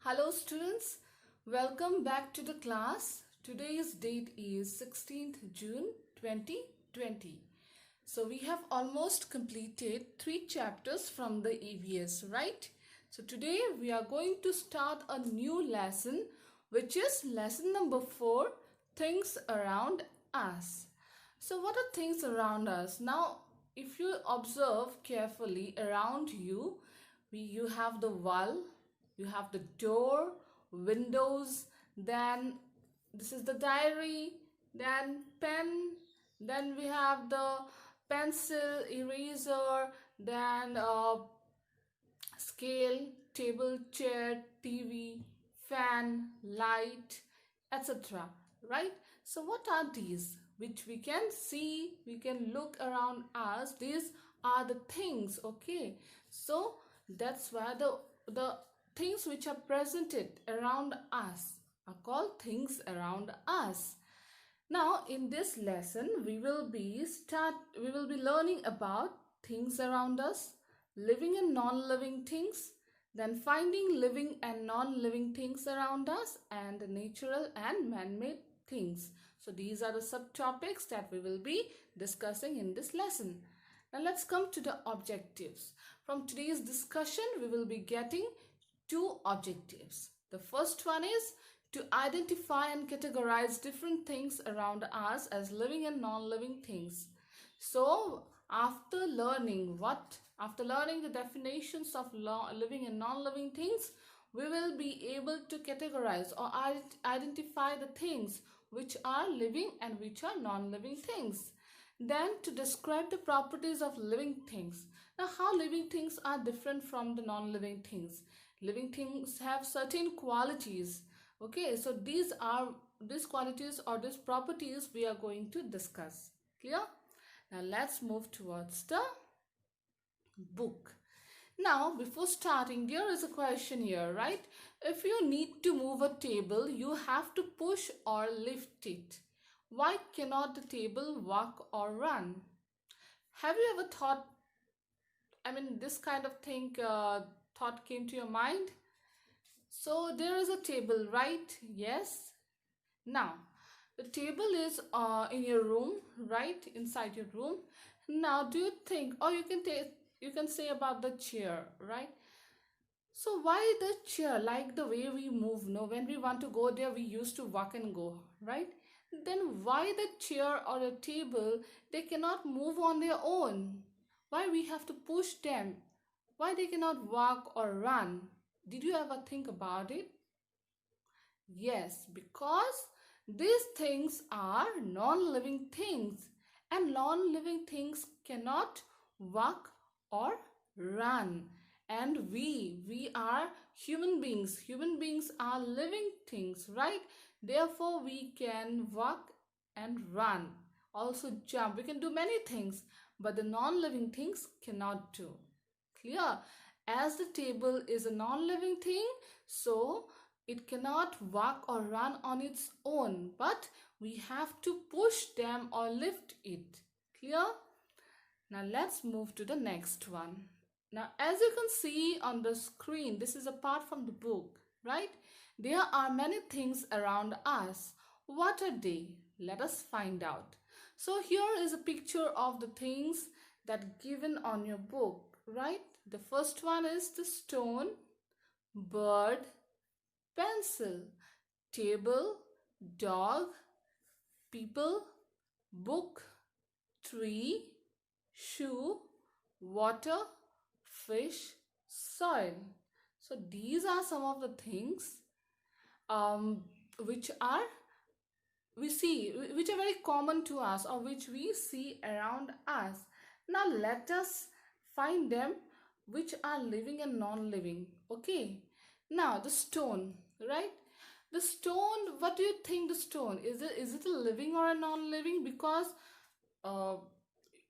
Hello students, welcome back to the class. Today's date is 16th June 2020. So we have almost completed 3 chapters from the EVS, right? So today we are going to start a new lesson, which is lesson number 4, things around us. So what are things around us? Now if you observe carefully around you, you have the wall, you have the door, windows, then this is the diary, then pen, then we have the pencil, eraser, then scale, table, chair, TV, fan, light, etc. Right? So what are these which we can see, we can look around us? These are the things, okay? So that's why the things which are presented around us are called things around us. Now in this lesson we will be learning about things around us, living and non-living things, then finding living and non-living things around us, and natural and man-made things. So these are the subtopics that we will be discussing in this lesson. Now let's come to the objectives. From today's discussion we will be getting 2 objectives. The first one is to identify and categorize different things around us as living and non-living things. So after learning the definitions of living and non-living things, we will be able to categorize or identify the things which are living and which are non-living things. Then to describe the properties of living things. Now how living things are different from the non-living things. Living things have certain qualities. Okay, so these qualities or these properties we are going to discuss. Clear? Now let's move towards the book. Now before starting, there is a question here, right? If you need to move a table, you have to push or lift it. Why cannot the table walk or run? Have you ever thought, this kind of thing thought came to your mind? So there is a table, right? Yes. Now the table is in your room, right? Inside your room. Now do you think, or you can say about the chair, right? So why the chair? Like the way we move, no? When we want to go there, we used to walk and go, right? Then why the chair or the table, they cannot move on their own? Why we have to push them? Why they cannot walk or run? Did you ever think about it? Yes, because these things are non-living things, and non-living things cannot walk or run. And we are human beings. Human beings are living things, right? Therefore we can walk and run, also jump. We can do many things, but the non-living things cannot do. Clear? As the table is a non-living thing, so it cannot walk or run on its own, but we have to push them or lift it. Clear? Now let's move to the next one. Now as you can see on the screen, this is a part from the book, right? There are many things around us. What are they? Let us find out. So here is a picture of the things that given on your book, right? The first one is the stone, bird, pencil, table, dog, people, book, tree, shoe, water, fish, soil. So these are some of the things which are very common to us, or which we see around us. Now let us find them which are living and non-living. Okay, now the stone, right? The stone, what do you think the stone is? It a living or a non-living? Because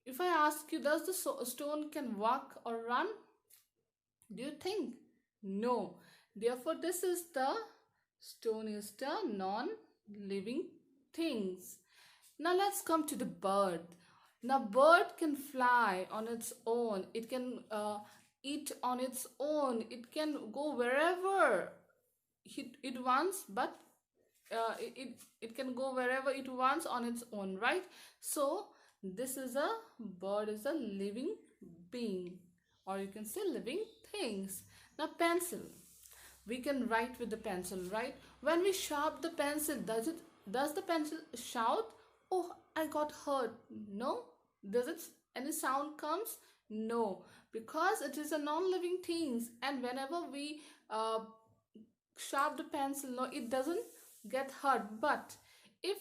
if I ask you, does the stone can walk or run? Do you think? No. Therefore this is the stone is the non-living things. Now let's come to the bird. Now bird can fly on its own. It can eat on its own. It can go wherever it wants, but it can go wherever it wants on its own, right? So this is a bird is a living being, or you can say living things. Now pencil, we can write with the pencil, right? When we sharp the pencil, does the pencil shout, oh, I got hurt? No. Does it any sound comes? No, because it is a non-living things, and whenever we sharp the pencil, no, it doesn't get hurt. But if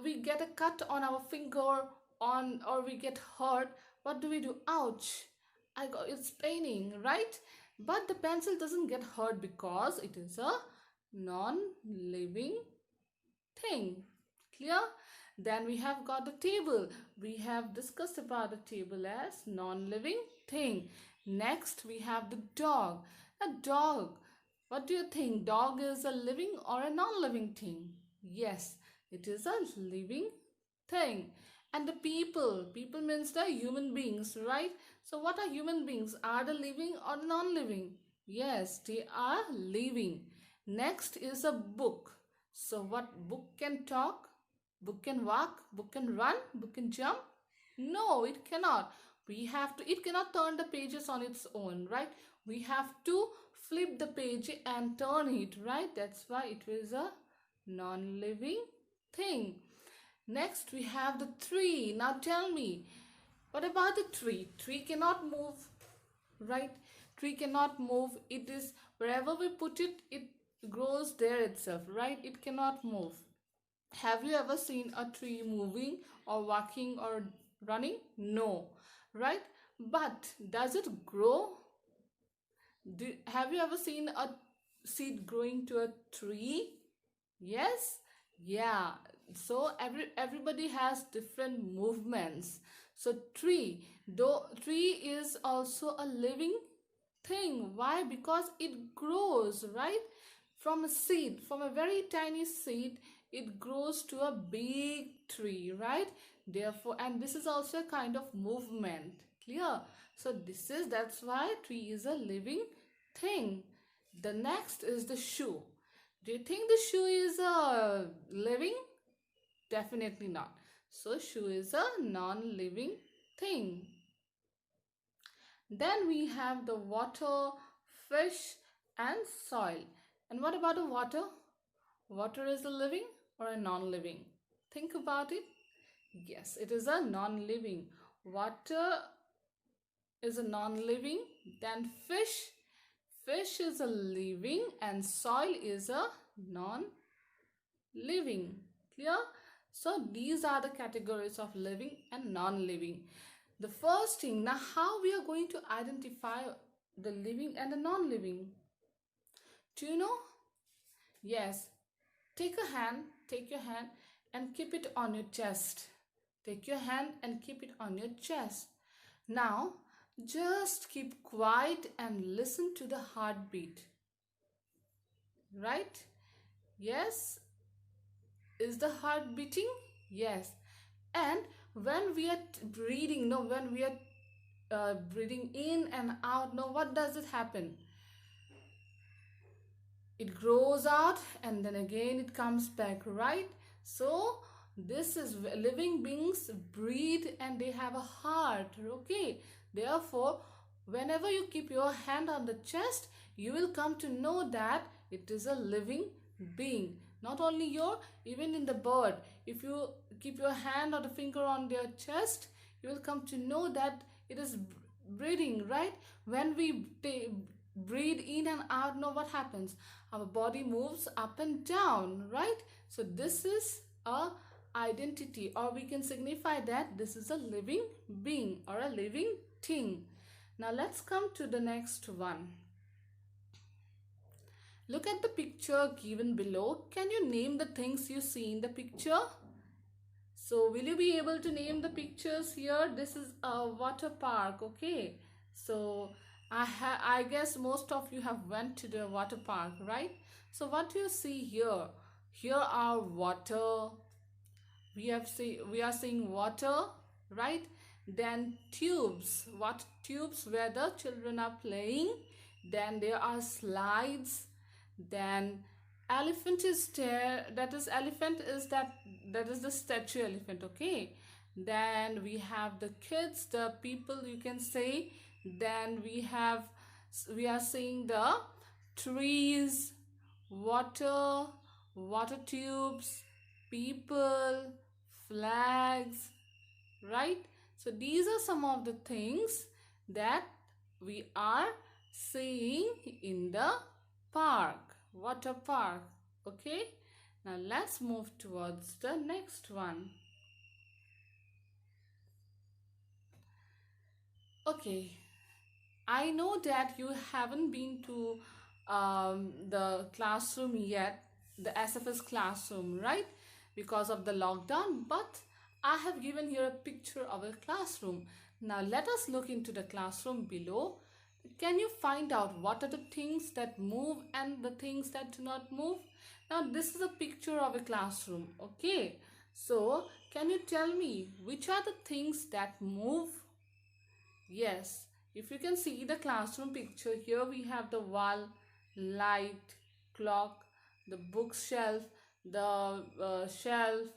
we get a cut on our finger on, or we get hurt, what do? Ouch, I got, it's paining, right? But the pencil doesn't get hurt because it is a non-living thing. Clear? Then we have got the table. We have discussed about the table as non-living thing. Next we have the dog. A dog, what do you think? Dog is a living or a non-living thing? Yes, it is a living thing. And the people means the human beings, right? So what are human beings? Are they living or non-living? Yes, they are living. Next is a book. So what book can talk? Book can walk? Book can run? Book can jump? No, it cannot. We have to, it cannot turn the pages on its own, right? We have to flip the page and turn it, right? That's why it is a non-living thing. Next we have the tree. Now tell me, what about the tree? Tree cannot move, right? Tree cannot move. It is wherever we put it, it grows there itself, right? It cannot move. Have you ever seen a tree moving or walking or running? No, right? But does it grow? Have you ever seen a seed growing to a tree? Yes, yeah. So everybody has different movements. So tree, though tree is also a living thing. Why? Because it grows, right? From a seed, from a very tiny seed, it grows to a big tree, right? Therefore, and this is also a kind of movement. Clear? So that's why tree is a living thing. The next is the shoe. Do you think the shoe is a living? Definitely not. So shoe is a non-living thing. Then we have the water, fish and soil. And what about the water? Water is a living or a non-living? Think about it. Yes, it is a non-living. Water is a non-living. Then fish. Fish is a living and soil is a non-living. Clear? So these are the categories of living and non-living. The first thing, now how we are going to identify the living and the non-living? Do you know? Yes. Take your hand and keep it on your chest. Take your hand and keep it on your chest. Now, just keep quiet and listen to the heartbeat. Right? Yes. Is the heart beating? Yes. And when we are breathing, no, when we are breathing in and out, no, what does it happen? It grows out and then again it comes back, right? So this is living beings breathe and they have a heart, okay? Therefore, whenever you keep your hand on the chest, you will come to know that it is a living being. Not only your, even in the bird, if you keep your hand or the finger on their chest, you will come to know that it is breathing, right? When we breathe in and out, know what happens? Our body moves up and down, right? So this is a identity, or we can signify that this is a living being or a living thing. Now let's come to the next one. Look at the picture given below. Can you name the things you see in the picture? So will you be able to name the pictures here? This is a water park, okay? So I guess most of you have went to the water park, right? So what do you see here? Here are water. We are seeing water, right? Then tubes. What tubes where the children are playing? Then there are slides. Then elephant is there, that is elephant is that is the statue elephant, okay. Then we have the kids, the people you can say. Then we are seeing the trees, water, water tubes, people, flags, right? So these are some of the things that we are seeing in the park, water park, okay. Now let's move towards the next one. Okay, I know that you haven't been to the classroom yet, the SFS classroom, right? Because of the lockdown, but I have given here a picture of a classroom. Now let us look into the classroom below. Can you find out what are the things that move and the things that do not move? Now this is a picture of a classroom, okay? So can you tell me which are the things that move? Yes, if you can see the classroom picture, here we have the wall, light, clock, the bookshelf, the shelf,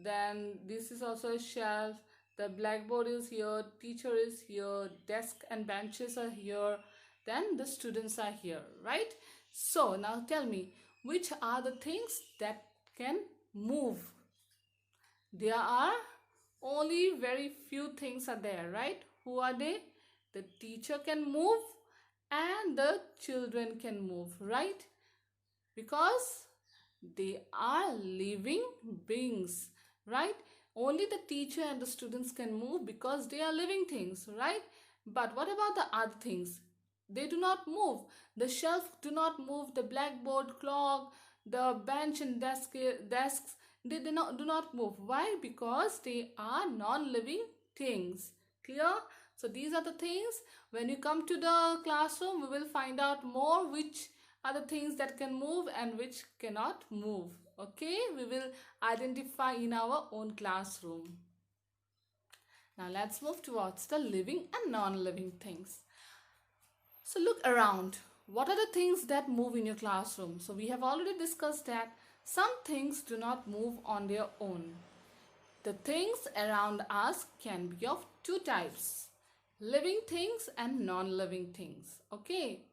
then this is also a shelf, the blackboard is here, teacher is here, desk and benches are here, then the students are here, right? So now tell me, which are the things that can move? There are only very few things are there, right? Who are they? The teacher can move and the children can move, right? Because they are living beings, right? Only the teacher and the students can move because they are living things, right? But what about the other things? They do not move. The shelf do not move, the blackboard, clock, the bench and desks, they do not move. Why? Because they are non-living things. Clear? So these are the things. When you come to the classroom, we will find out more which are the things that can move and which cannot move. Okay, we will identify in our own classroom. Now let's move towards the living and non-living things. So look around. What are the things that move in your classroom? So we have already discussed that some things do not move on their own. The things around us can be of two types: living things and non-living things. Okay.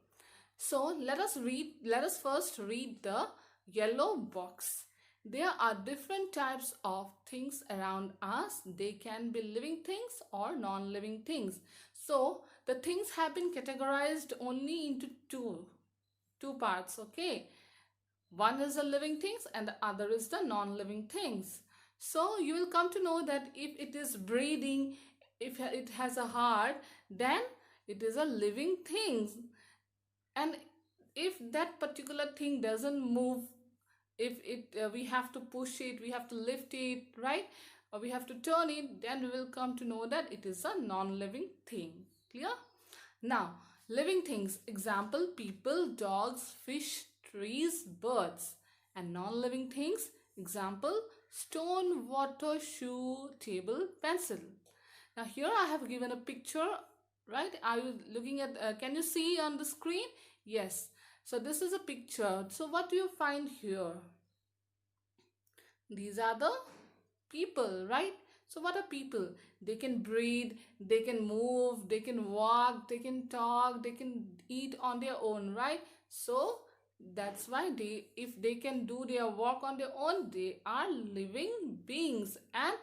So let us first read the yellow box. There are different types of things around us. They can be living things or non-living things. So the things have been categorized only into two parts, okay? One is the living things and the other is the non-living things. So you will come to know that if it is breathing, if it has a heart, then it is a living thing. And if that particular thing doesn't move, if it we have to push it, we have to lift it, right, or we have to turn it, then we will come to know that it is a non-living thing. Clear? Now living things, example: people, dogs, fish, trees, birds. And non-living things, example: stone, water, shoe, table, pencil. Now here I have given a picture, right? Are you looking at, can you see on the screen? Yes. So this is a picture. So what do you find here? These are the people, right? So what are people? They can breathe, they can move, they can walk, they can talk, they can eat on their own, right? So that's why if they can do their work on their own, they are living beings, and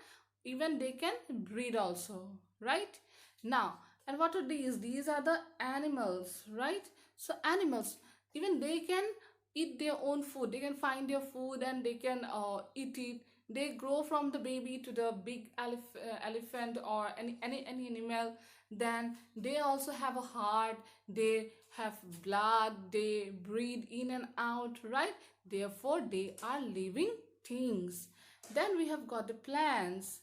even they can breathe also, right? Now, and what are these? These are the animals, right? So animals, even they can eat their own food. They can find their food and they can eat it. They grow from the baby to the big elephant or any animal. Then they also have a heart. They have blood. They breathe in and out, right? Therefore, they are living things. Then we have got the plants.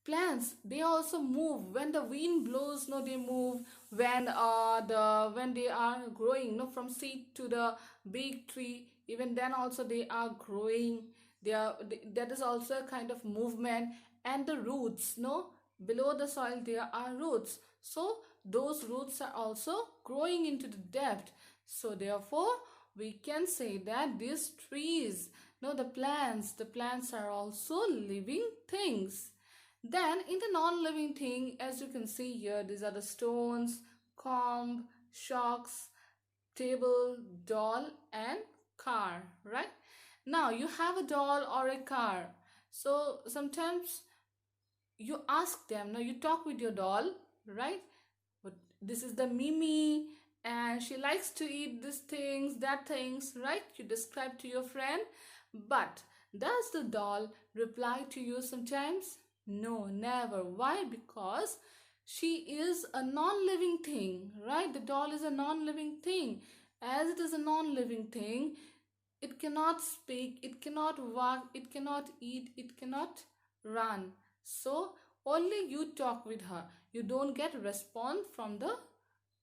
Plants, they also move when the wind blows. No, they move when they are growing, no, from seed to the big tree. Even then also they are growing. That is also a kind of movement. And the roots, no, below the soil there are roots. So those roots are also growing into the depth. So therefore we can say that these trees, no, the plants are also living things. Then in the non-living thing, as you can see here, these are the stones, comb, shocks, table, doll, and car, right? Now you have a doll or a car. So sometimes you ask them, now you talk with your doll, right? But this is the Mimi, and she likes to eat these things, that things, right? You describe to your friend. But does the doll reply to you sometimes? No, never. Why? Because she is a non-living thing, right? The doll is a non-living thing. As it is a non-living thing, it cannot speak, it cannot walk, it cannot eat, it cannot run. So only you talk with her. You don't get a response from the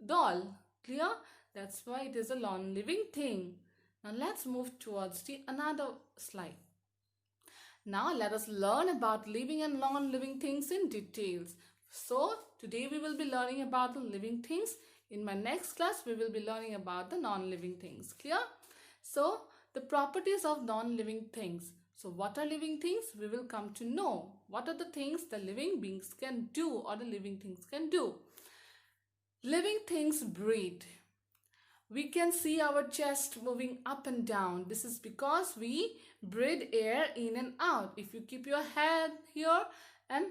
doll. Clear? That's why it is a non-living thing. Now let's move towards the another slide. Now let us learn about living and non-living things in details. So today we will be learning about the living things. In my next class we will be learning about the non-living things. Clear? So the properties of non-living things. So what are living things? We will come to know. What are the things the living beings can do or the living things can do? Living things breathe. We can see our chest moving up and down. This is because we breathe air in and out. If you keep your head here and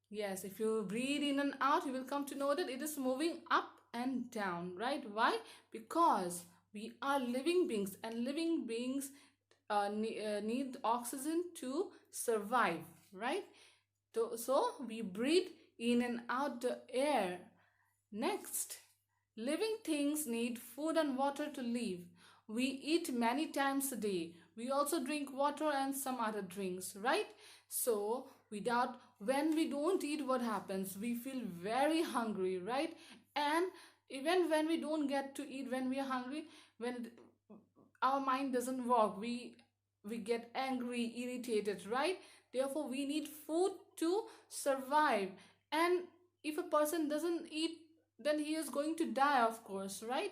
yes, if you breathe in and out, you will come to know that it is moving up and down, right? Why? Because we are living beings, and living beings need oxygen to survive, right? So we breathe in and out the air. Next, living things need food and water to live. We eat many times a day. We also drink water and some other drinks, right? So without, when we don't eat, what happens? We feel very hungry, right? And even when we don't get to eat, when we are hungry, when our mind doesn't work, we get angry, irritated, right? Therefore we need food to survive. And if a person doesn't eat, then he is going to die, of course, right?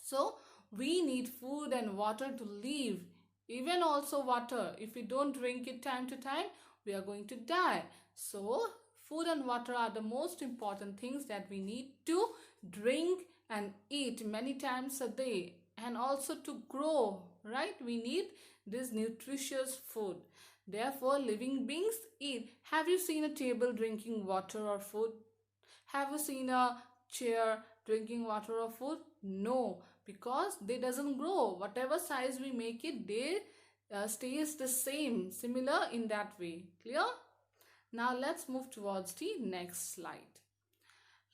So we need food and water to live. Even also water, if we don't drink it time to time, we are going to die. So food and water are the most important things that we need to drink and eat many times a day. And also to grow, right? We need this nutritious food. Therefore living beings eat. Have you seen a table drinking water or food? Have you seen a chair drinking water or food? No, because they doesn't grow. Whatever size we make it, they stays the same, similar in that way. Clear? Now let's move towards the next slide.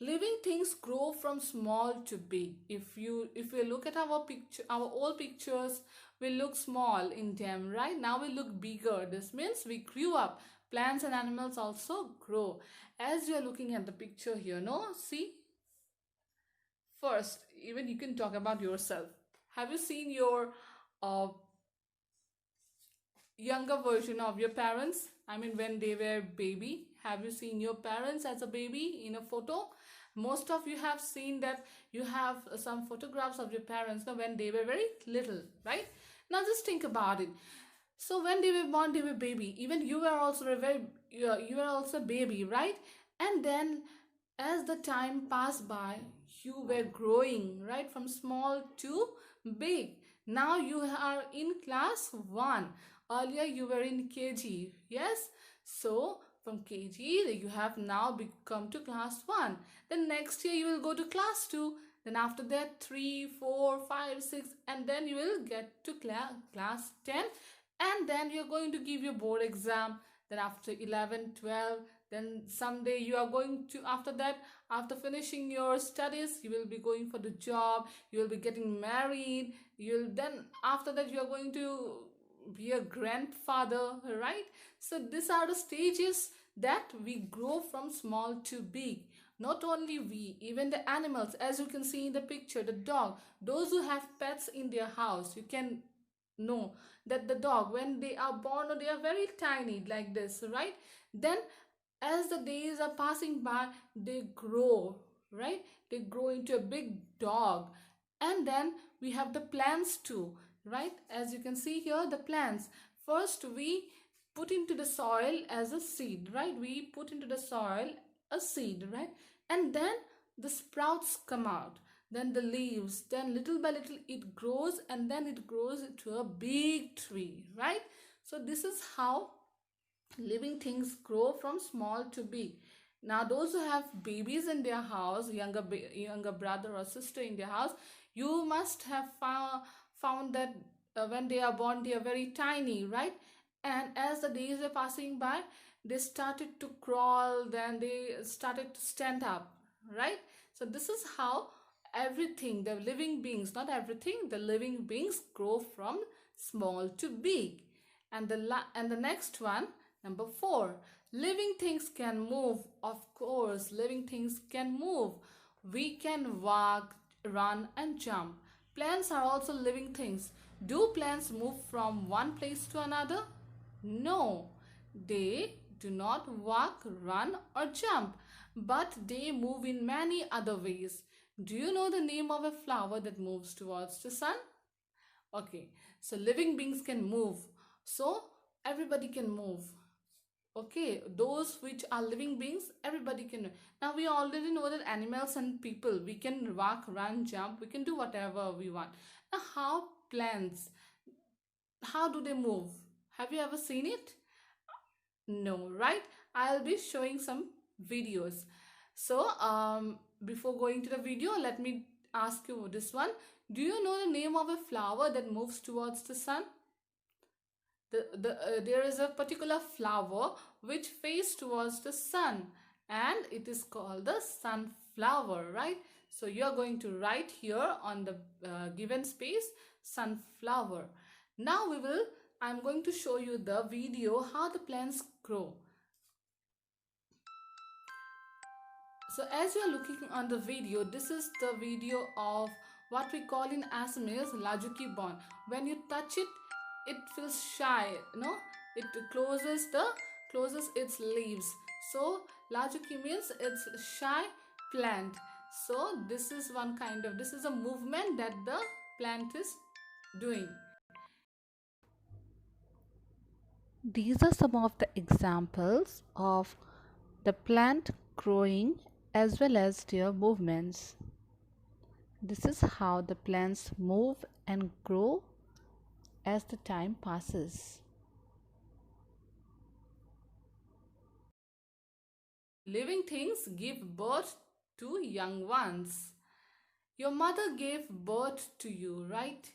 Living things grow from small to big. If you look at our picture, our old pictures, we look small in them, right? Now we look bigger. This means we grew up. Plants and animals also grow. As you are looking at the picture here, no? See? First, even you can talk about yourself. Have you seen your uh, younger version of your parents? I mean, when they were baby. Have you seen your parents as a baby in a photo? Most of you have seen that you have some photographs of your parents when they were very little, right? Now just think about it. So when they were born, they were baby. Even you were also you were also baby, right? And then as the time passed by, you were growing, right? From small to big. Now you are in class 1. Earlier you were in KG, yes? So from KG you have now become to class 1. Then next year you will go to class 2. Then after that 3, 4, 5, 6, and then you will get to class 10. And then you're going to give your board exam. Then after 11, 12, then someday you are going to, after that, after finishing your studies, you will be going for the job, you will be getting married, you'll then after that you are going to be a grandfather, right? So these are the stages that we grow from small to big. Not only we, even the animals, as you can see in the picture, the dog, those who have pets in their house, you can know that the dog, when they are born, or they are very tiny like this, right? Then as the days are passing by, they grow, right? They grow into a big dog. And then we have the plants too, right? As you can see here, the plants. First, we put into the soil as a seed, right? We put into the soil a seed, right? And then the sprouts come out, then the leaves, then little by little it grows, and then it grows into a big tree, right? So this is how living things grow from small to big. Now those who have babies in their house, younger brother or sister in their house, you must have found that when they are born they are very tiny, right? And as the days were passing by, they started to crawl, then they started to stand up, right? So this is how everything, the living beings, not everything, the living beings grow from small to big. And the next one, number 4, living things can move. Of course, living things can move. We can walk, run, and jump. Plants are also living things. Do plants move from one place to another? No, they do not walk, run, or jump, but they move in many other ways. Do you know the name of a flower that moves towards the sun? Okay, so living beings can move. So everybody can move. Okay, those which are living beings, everybody can. Now we already know that animals and people, we can walk, run, jump, we can do whatever we want. Now how plants, how do they move? Have you ever seen it? No, right? I'll be showing some videos. So before going to the video, let me ask you this one. Do you know the name of a flower that moves towards the sun? There is a particular flower which faces towards the sun, and it is called the sunflower, right? So you are going to write here on the given space sunflower. Now I'm going to show you the video how the plants grow. So as you are looking on the video, this is the video of what we call in Assamese Lajuki Bon. When you touch it, it feels shy, it closes its leaves. So Lajuki means it's shy plant. So this is this is a movement that the plant is doing. These are some of the examples of the plant growing as well as their movements. This is how the plants move and grow as the time passes. Living things give birth to young ones. Your mother gave birth to you, right?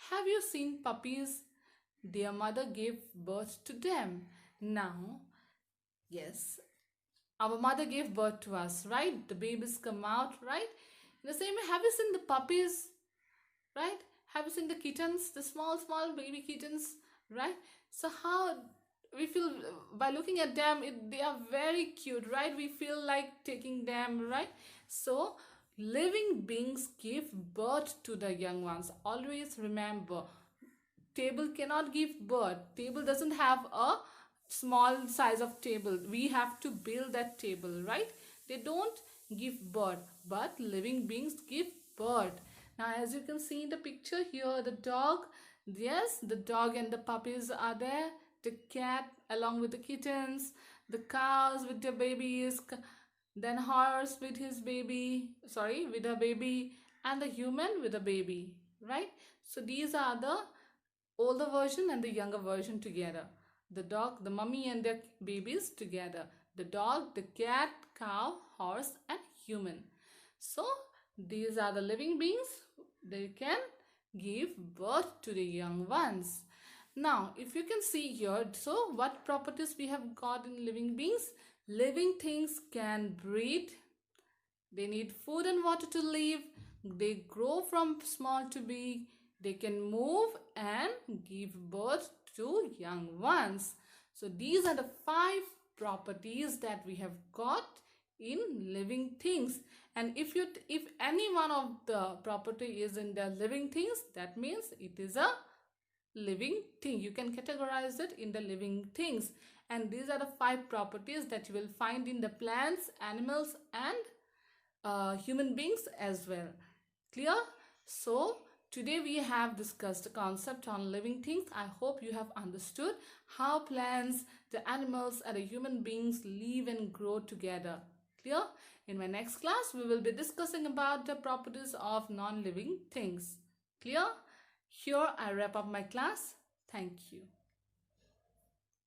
Have you seen puppies? Their mother gave birth to them. Now, yes, our mother gave birth to us, right? The babies come out, right? In the same way, have you seen the puppies, right? Have you seen the kittens, the small baby kittens, right? So how we feel by looking at them, they are very cute, right? We feel like taking them, right? So living beings give birth to the young ones. Always remember, table cannot give birth. Table doesn't have a small size of table. We have to build that table, right? They don't give birth, but living beings give birth. Now as you can see in the picture here, the dog, yes, the dog and the puppies are there, the cat along with the kittens, the cows with their babies, then horse with his baby, with a baby, and the human with a baby, right? So these are the older version and the younger version together. The dog, the mummy and their babies together. The dog, the cat, cow, horse, and human. So these are the living beings. They can give birth to the young ones. Now, if you can see here, so what properties we have got in living beings? Living things can breathe. They need food and water to live. They grow from small to big. They can move and give birth to young ones. So these are the 5 properties that we have got in living things. And if any one of the property is in the living things, that means it is a living thing. You can categorize it in the living things. And these are the 5 properties that you will find in the plants, animals, and human beings as well. Clear? So, today we have discussed the concept on living things. I hope you have understood how plants, the animals, and the human beings live and grow together. Clear? In my next class, we will be discussing about the properties of non-living things. Clear? Here I wrap up my class. Thank you.